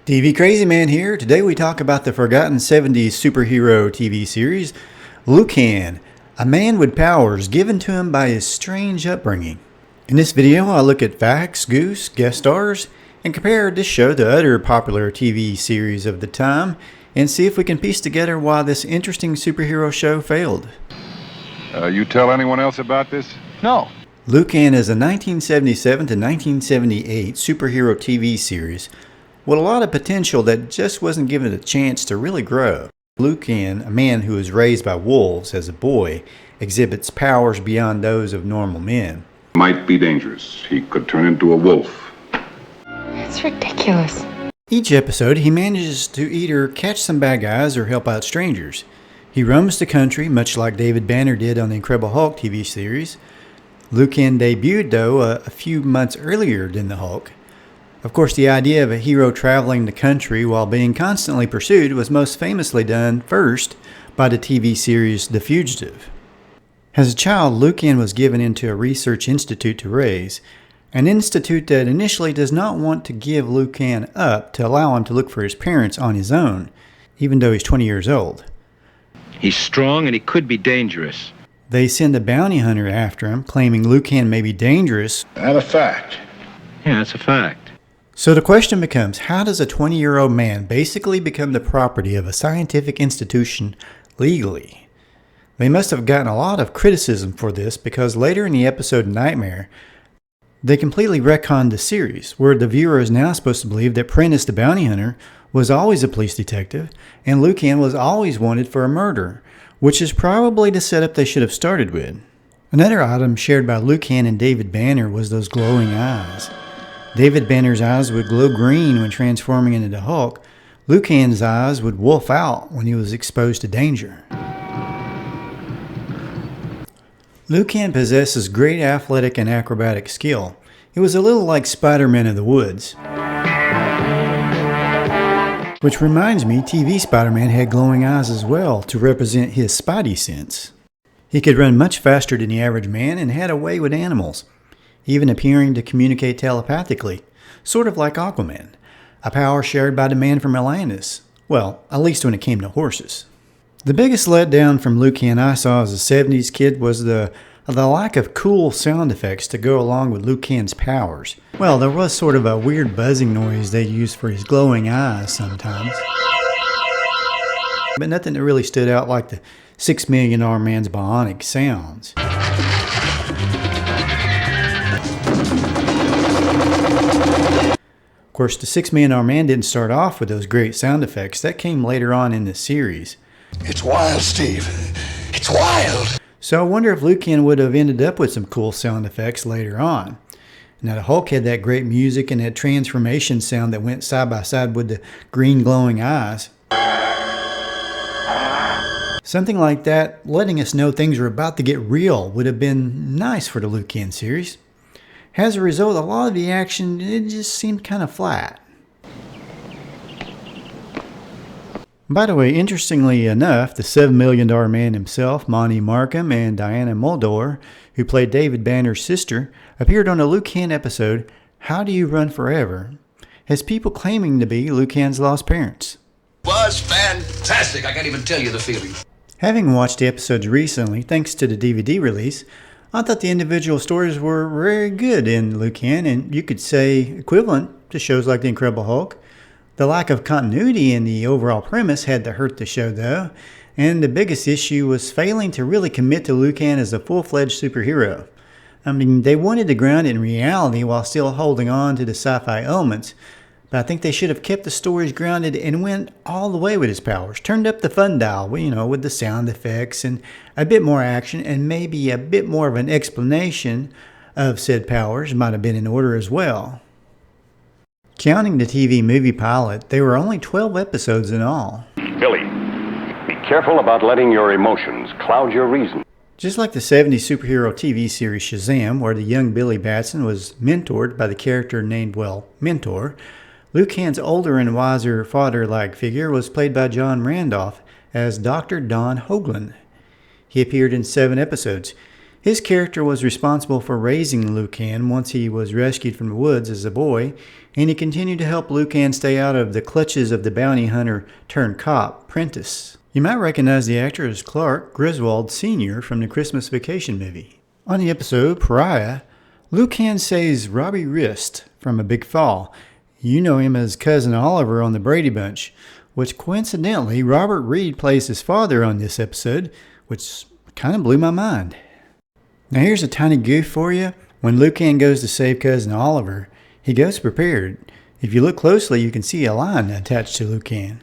TV Crazy Man here. Today we talk about the forgotten 70s superhero TV series, Lucan, a man with powers given to him by his strange upbringing. In this video I'll look at facts, goose, guest stars, and compare this show to other popular TV series of the time, and see if we can piece together why this interesting superhero show failed. You tell anyone else about this? No. Lucan is a 1977 to 1978 superhero TV series with a lot of potential that just wasn't given a chance to really grow. Lucan, a man who was raised by wolves as a boy, exhibits powers beyond those of normal men. Might be dangerous. He could turn into a wolf. It's ridiculous. Each episode, he manages to either catch some bad guys or help out strangers. He roams the country, much like David Banner did on the Incredible Hulk TV series. Lucan debuted, though, a few months earlier than the Hulk. Of course, the idea of a hero traveling the country while being constantly pursued was most famously done first by the TV series The Fugitive. As a child, Lucan was given into a research institute to raise, an institute that initially does not want to give Lucan up to allow him to look for his parents on his own, even though he's 20 years old. He's strong and he could be dangerous. They send a bounty hunter after him, claiming Lucan may be dangerous. That a fact. Yeah, that's a fact. So the question becomes, how does a 20-year-old man basically become the property of a scientific institution legally? They must have gotten a lot of criticism for this because later in the episode Nightmare, they completely retconned the series, where the viewer is now supposed to believe that Prentice the bounty hunter was always a police detective and Lucan was always wanted for a murder, which is probably the setup they should have started with. Another item shared by Lucan and David Banner was those glowing eyes. David Banner's eyes would glow green when transforming into the Hulk. Lucan's eyes would wolf out when he was exposed to danger. Lucan possesses great athletic and acrobatic skill. He was a little like Spider-Man of the Woods. Which reminds me, TV Spider-Man had glowing eyes as well to represent his spidey sense. He could run much faster than the average man and had a way with animals, even appearing to communicate telepathically, sort of like Aquaman, a power shared by the man from Atlantis. Well, at least when it came to horses. The biggest letdown from Lucan I saw as a 70s kid was the lack of cool sound effects to go along with Lucan's powers. Well, there was sort of a weird buzzing noise they used for his glowing eyes sometimes. But nothing that really stood out like the $6 Million Man's bionic sounds. Of course, the $6 Million Man didn't start off with those great sound effects. That came later on in the series. It's wild, Steve. It's wild. So I wonder if Lucan would have ended up with some cool sound effects later on. Now the Hulk had that great music and that transformation sound that went side by side with the green glowing eyes. Something like that, letting us know things were about to get real, would have been nice for the Lucan series. As a result, a lot of the action, it just seemed kind of flat. By the way, interestingly enough, the $7 Million Man himself, Monte Markham, and Diana Muldaur, who played David Banner's sister, appeared on a Lucan episode, How Do You Run Forever?, as people claiming to be Lucan's lost parents. Was fantastic. I can't even tell you the feeling. Having watched the episodes recently, thanks to the DVD release, I thought the individual stories were very good in Lucan, and you could say equivalent to shows like The Incredible Hulk. The lack of continuity in the overall premise had to hurt the show, though, and the biggest issue was failing to really commit to Lucan as a full-fledged superhero. I mean, they wanted to ground it in reality while still holding on to the sci-fi elements, but I think they should have kept the stories grounded and went all the way with his powers, turned up the fun dial, with the sound effects and a bit more action and maybe a bit more of an explanation of said powers might have been in order as well. Counting the TV movie pilot, there were only 12 episodes in all. Billy, be careful about letting your emotions cloud your reason. Just like the 70s superhero TV series Shazam, where the young Billy Batson was mentored by the character named, Mentor, Lucan's older and wiser father-like figure was played by John Randolph as Dr. Don Hoagland. He appeared in 7 episodes. His character was responsible for raising Lucan once he was rescued from the woods as a boy, and he continued to help Lucan stay out of the clutches of the bounty hunter turned cop, Prentice. You might recognize the actor as Clark Griswold Sr. from the Christmas Vacation movie. On the episode Pariah, Lucan saves Robbie Wrist from a big fall. You know him as Cousin Oliver on the Brady Bunch, which coincidentally Robert Reed plays his father on this episode, which kind of blew my mind. Now here's a tiny goof for you. When Lucan goes to save Cousin Oliver, he goes prepared. If you look closely, you can see a line attached to Lucan.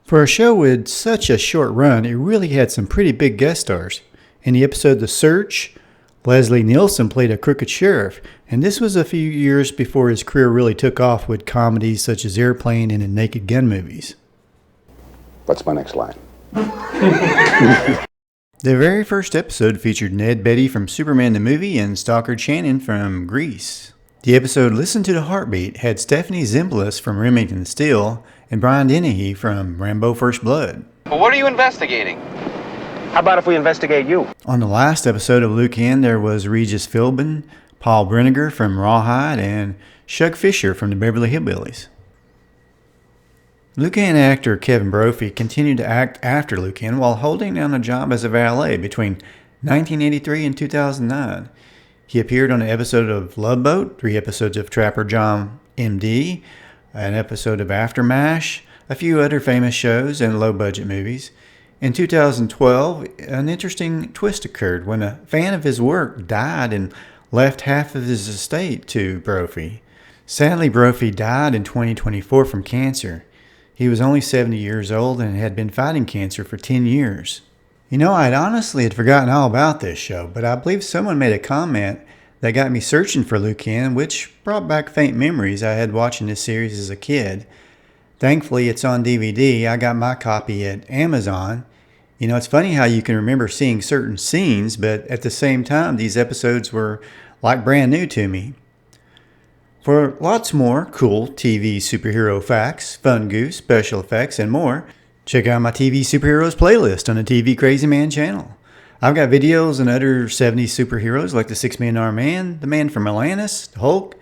For a show with such a short run, it really had some pretty big guest stars. In the episode The Search, Leslie Nielsen played a crooked sheriff, and this was a few years before his career really took off with comedies such as Airplane and the Naked Gun movies. What's my next line? The very first episode featured Ned Beatty from Superman the Movie and Stockard Channing from Grease. The episode Listen to the Heartbeat had Stephanie Zimbalist from Remington Steele and Brian Dennehy from Rambo First Blood. Well, what are you investigating? How about if we investigate you? On the last episode of Lucan, there was Regis Philbin, Paul Brenniger from Rawhide, and Shug Fisher from the Beverly Hillbillies. Lucan actor Kevin Brophy continued to act after Lucan while holding down a job as a valet between 1983 and 2009. He appeared on an episode of Love Boat, 3 episodes of Trapper John M.D., an episode of Aftermash, a few other famous shows and low-budget movies. In 2012, an interesting twist occurred when a fan of his work died and left half of his estate to Brophy. Sadly, Brophy died in 2024 from cancer. He was only 70 years old and had been fighting cancer for 10 years. You know, I'd honestly had forgotten all about this show, but I believe someone made a comment that got me searching for Lucan, which brought back faint memories I had watching this series as a kid. Thankfully, it's on DVD. I got my copy at Amazon. You know, it's funny how you can remember seeing certain scenes, but at the same time, these episodes were like brand new to me. For lots more cool TV superhero facts, fun goofs, special effects, and more, check out my TV Superheroes playlist on the TV Crazy Man channel. I've got videos on other 70s superheroes like the 6 Million Armed Man, the Man from Atlantis, the Hulk,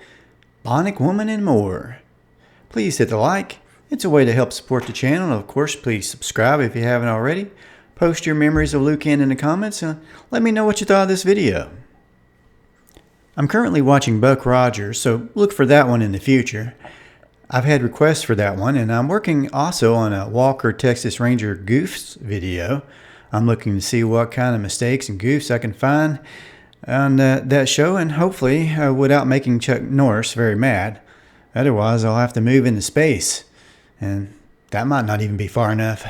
Bionic Woman, and more. Please hit the like. It's a way to help support the channel. Of course, please subscribe if you haven't already. Post your memories of Lucan in the comments and let me know what you thought of this video. I'm currently watching Buck Rogers, so look for that one in the future. I've had requests for that one, and I'm working also on a Walker Texas Ranger Goofs video. I'm looking to see what kind of mistakes and goofs I can find on that show, and hopefully without making Chuck Norris very mad. Otherwise, I'll have to move into space, and that might not even be far enough.